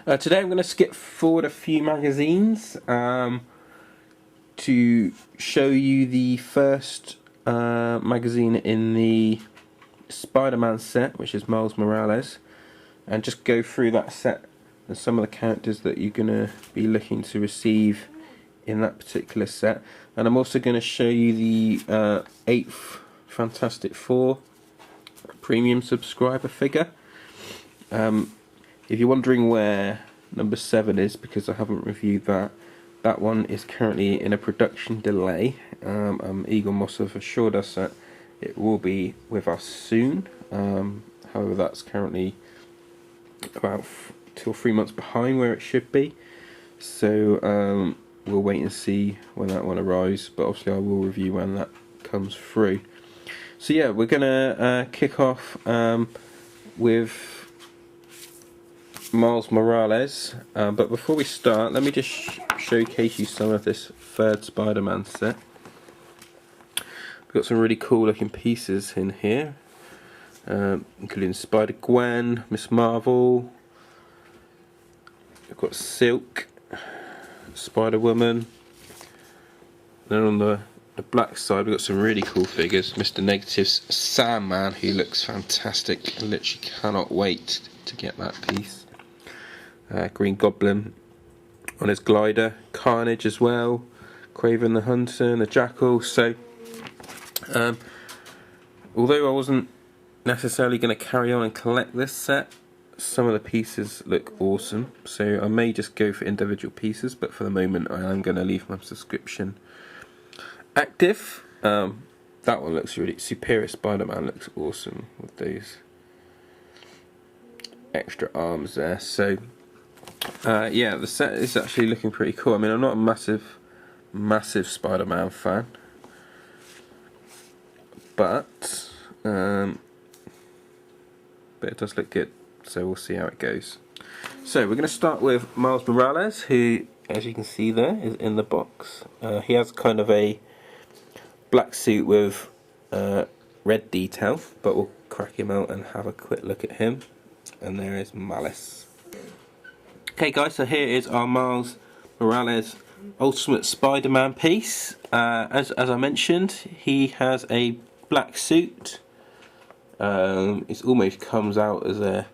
Today I'm going to skip forward a few magazines to show you the first magazine in the Spider-Man set, which is Miles Morales, and just go through that set and some of the characters that you're going to be looking to receive in that particular set. And I'm also going to show you the 8th Fantastic Four premium subscriber figure. If you're wondering where number 7 is, because I haven't reviewed that, that one is currently in a production delay. Eagle Moss have assured us that it will be with us soon. However, that's currently about 2 or 3 months behind where it should be. So we'll wait and see when that one arrives, but obviously I will review when that comes through. So yeah, we're gonna kick off with Miles Morales, but before we start, let me just showcase you some of this third Spider-Man set. We've got some really cool looking pieces in here, including Spider-Gwen, Miss Marvel, we've got Silk, Spider-Woman. Then on the black side we've got some really cool figures. Mr. Negative's Sandman, who looks fantastic. I literally cannot wait to get that piece. Green Goblin on his glider, Carnage as well, Kraven the Hunter and the Jackal. So although I wasn't necessarily going to carry on and collect this set, some of the pieces look awesome, so I may just go for individual pieces, but for the moment I am going to leave my subscription active. That one looks really Superior Spider-Man looks awesome with those extra arms there. So yeah, the set is actually looking pretty cool. I mean, I'm not a massive Spider-Man fan, but it does look good, so we'll see how it goes. So we're going to start with Miles Morales, who, as you can see there, is in the box. He has kind of a black suit with red detail, but we'll crack him out and have a quick look at him. And there is Malice. Okay guys, so here is our Miles Morales Ultimate Spider-Man piece. As I mentioned, he has a black suit. It almost comes out as a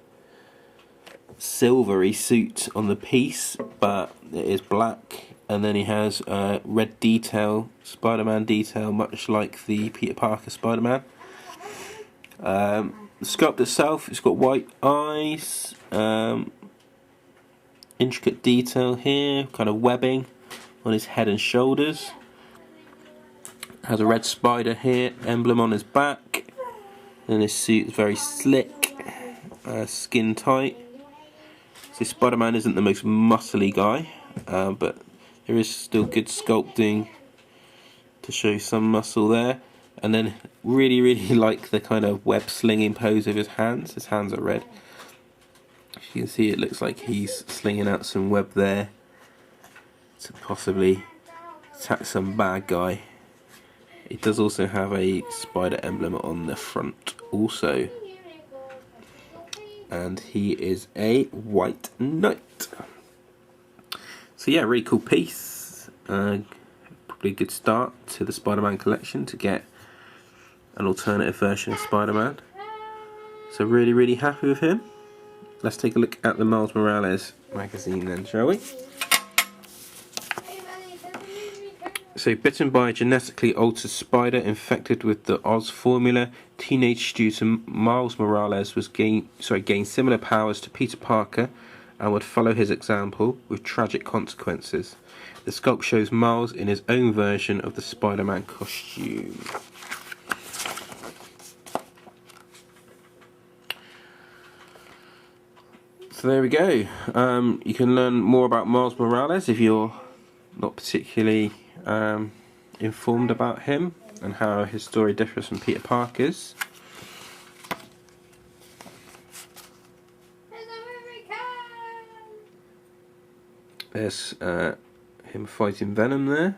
silvery suit on the piece, but it is black. And then he has red detail, Spider-Man detail, much like the Peter Parker Spider-Man. The sculpt itself, it's got white eyes, intricate detail here, kind of webbing on his head and shoulders. Has a red spider here, emblem on his back, and his suit is very slick, skin tight. So Spider-Man isn't the most muscly guy, but there is still good sculpting to show some muscle there. And then really like the kind of web slinging pose of his hands. His hands are red. As you can see, it looks like he's slinging out some web there to possibly attack some bad guy. It does also have a spider emblem on the front also. And he is a white knight. So yeah, really cool piece. Probably a good start to the Spider-Man collection to get an alternative version of Spider-Man. So really happy with him. Let's take a look at the Miles Morales magazine then, shall we? So, bitten by a genetically altered spider infected with the Oz formula, teenage student Miles Morales was gained similar powers to Peter Parker and would follow his example with tragic consequences. The sculpt shows Miles in his own version of the Spider-Man costume. So there we go. You can learn more about Miles Morales if you're not particularly informed about him and how his story differs from Peter Parker's. There's him fighting Venom there.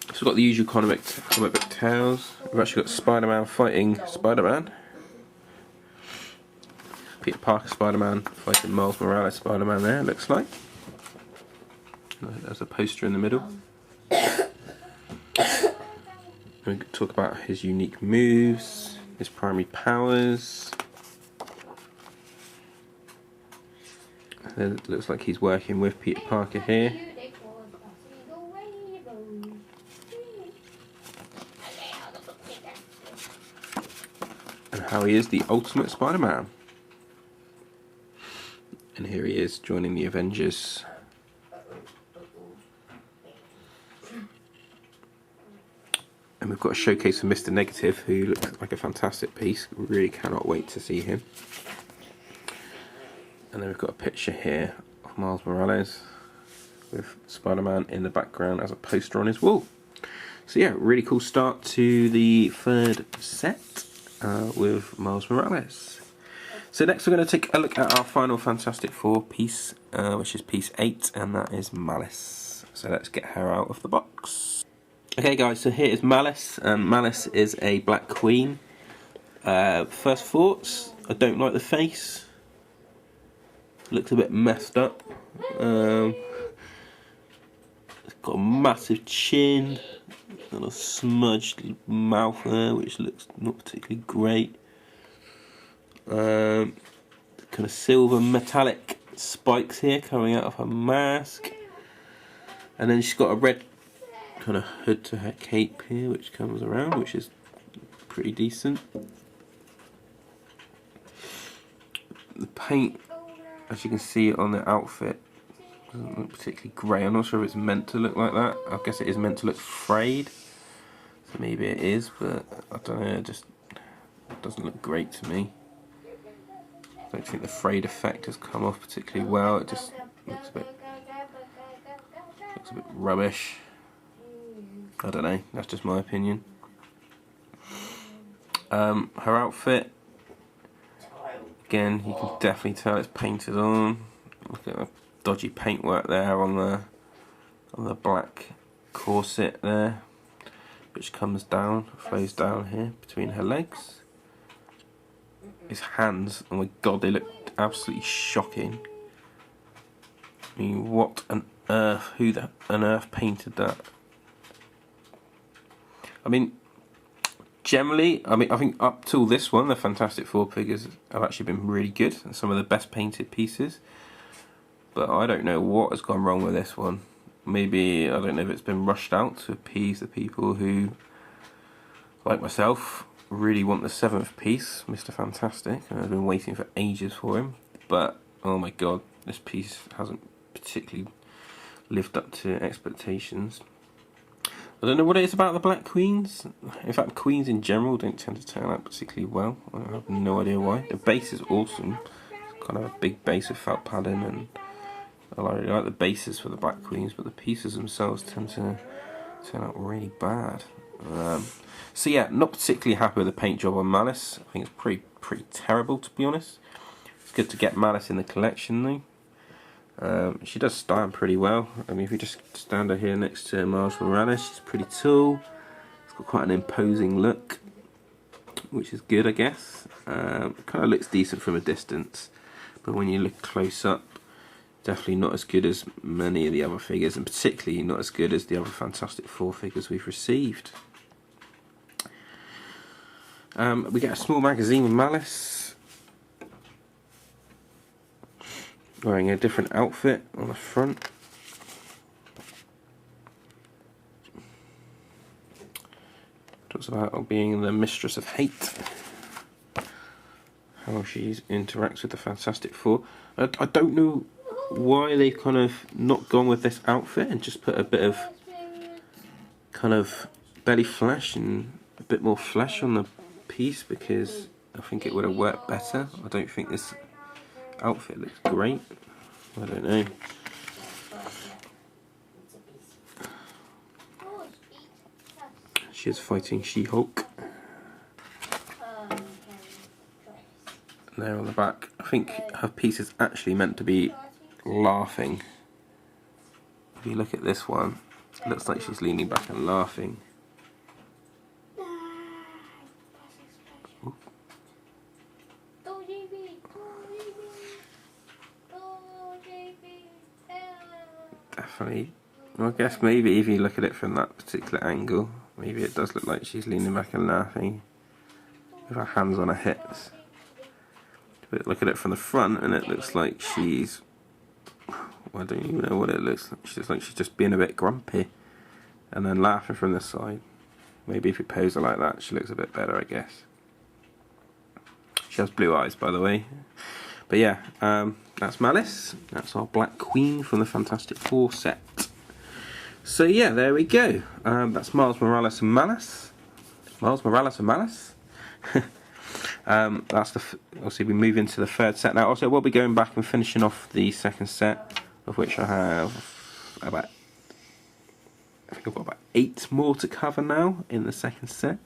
This also got the usual comic book tales. We've actually got Spider-Man fighting Spider-Man. Peter Parker Spider-Man fighting Miles Morales Spider-Man there, it looks like. There's a poster in the middle. We could talk about his unique moves, his primary powers. It looks like he's working with Peter Parker here. And how he is the ultimate Spider-Man. And here he is joining the Avengers. And we've got a showcase of Mr. Negative, who looks like a fantastic piece. Really cannot wait to see him. And then we've got a picture here of Miles Morales with Spider-Man in the background as a poster on his wall. So yeah, really cool start to the third set with Miles Morales. So next we're going to take a look at our final Fantastic Four piece, which is piece 8, and that is Malice. So let's get her out of the box. Okay guys, so here is Malice. Malice is a Black Queen. First thoughts, I don't like the face. Looks a bit messed up. It's got a massive chin and a smudged mouth there, which looks not particularly great. Kind of silver metallic spikes here coming out of her mask, and then she's got a red kind of hood to her cape here, which comes around, which is pretty decent. The paint, as you can see on the outfit, doesn't look particularly grey. I'm not sure if it's meant to look like that. I guess it is meant to look frayed, so maybe it is, but I don't know, it just doesn't look great to me. I don't think the frayed effect has come off particularly well. It just looks a bit rubbish. I don't know, that's just my opinion. Her outfit, again, you can definitely tell it's painted on. Look at the dodgy paintwork there on the black corset there, which comes down, flows down here between her legs. His hands, oh my god, they look absolutely shocking. I mean, what on earth, who on earth painted that? I mean, generally, I think up till this one, the Fantastic Four figures have actually been really good, and some of the best painted pieces. But I don't know what has gone wrong with this one. Maybe, I don't know if it's been rushed out to appease the people who, like myself, really want the 7th piece, Mr. Fantastic, and I've been waiting for ages for him. But, oh my god, this piece hasn't particularly lived up to expectations. I don't know what it is about the Black Queens. In fact, Queens in general don't tend to turn out particularly well. I have no idea why. The base is awesome. It's kind of a big base of felt padding, and I really like the bases for the Black Queens, but the pieces themselves tend to turn out really bad. So yeah, not particularly happy with the paint job on Malice. I think it's pretty terrible, to be honest. It's good to get Malice in the collection though. She does stand pretty well. I mean, if you just stand her here next to Miles Morales, she's pretty tall. It's got quite an imposing look, which is good, I guess. Kind of looks decent from a distance, but when you look close up, definitely not as good as many of the other figures, and particularly not as good as the other Fantastic Four figures we've received. We get a small magazine with Malice, wearing a different outfit on the front. Talks about being the mistress of hate, how she interacts with the Fantastic Four. I don't know why they've kind of not gone with this outfit and just put a bit of kind of belly flash and a bit more flesh on the piece, because I think it would have worked better. I don't think this outfit looks great. I don't know. She is fighting She-Hulk. There on the back, I think her piece is actually meant to be laughing. If you look at this one, Looks like she's leaning back and laughing. Definitely. Well, I guess maybe if you look at it from that particular angle, maybe it does look like she's leaning back and laughing with her hands on her hips. But look at it from the front and it looks like she's... well, I don't even know what it looks like. She looks like she's just being a bit grumpy and then laughing from the side. Maybe if you pose her like that, she looks a bit better, I guess. She has blue eyes, by the way. But yeah, that's Malice. That's our Black Queen from the Fantastic Four set. So yeah, there we go. That's Miles Morales and Malice. Miles Morales and Malice. That's the. Obviously, we move into the third set now. Also, we'll be going back and finishing off the second set, of which I have about. I think I've got about 8 more to cover now in the second set.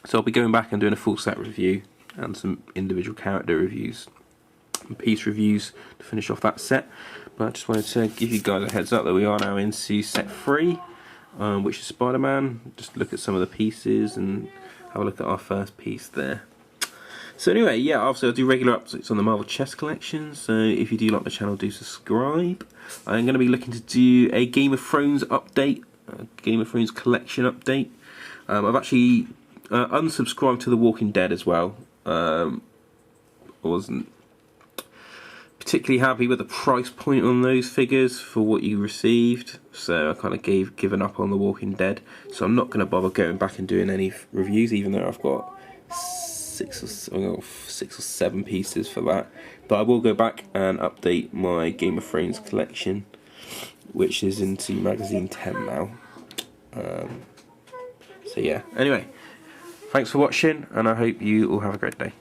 So I'll be going back and doing a full set review and some individual character reviews and piece reviews to finish off that set. But I just wanted to give you guys a heads up that we are now into set 3, which is Spiderman. Just look at some of the pieces and have a look at our first piece there. So anyway, yeah, obviously I'll do regular updates on the Marvel chess collection, so if you do like the channel, do subscribe. I'm going to be looking to do a Game of Thrones update, a Game of Thrones collection update. I've actually unsubscribed to The Walking Dead as well. I wasn't particularly happy with the price point on those figures for what you received, so I kind of given up on The Walking Dead. So I'm not going to bother going back and doing any reviews, even though I've got 6 or 7 pieces for that. But I will go back and update my Game of Thrones collection, which is into magazine 10 now. So yeah, anyway, thanks for watching and I hope you all have a great day.